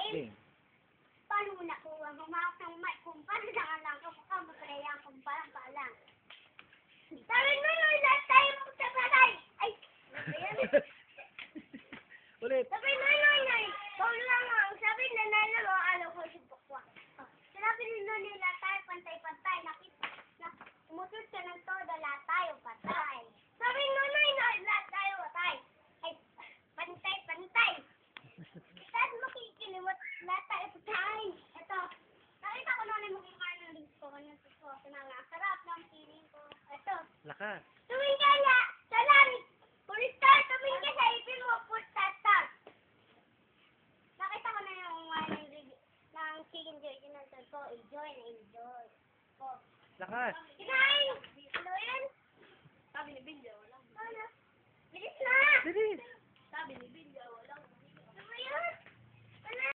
Game. Paano mo nakuha? Humawak ng mic. Kumpara lang ako. Magkaya ang kumpara pa lang. Sabi mo yun, lahat tayo magsasalay. Ay, ano yan? Ulit. Sabi mo yun, ikaw lang ang sabi na nalaro, alam ko si Bukwa. Sabi nila tayo, pantay-pantay. Umutot ka ng todo, lahat tayo patay. Sabi nunay, lahat tayo patay. Ay, pantay-pantay. Saan makikilimot, lahat tayo patay. Ito, nakita ko na makikain ng lingko. Sarap ng feeling ko. Ito. Lakas. Tumingin ka na, sa langit. Pulistar, tumingin ka sa ipin mo, pulistar. Nakita ko na yung ng chicken jerky ng tol ko. Enjoy na enjoy. Oh. Lakas. Kinain! Ano yan? Sabi ni Bilyo, wala. Ano? Bilis na! Bilis. Sabi ni Bilyo,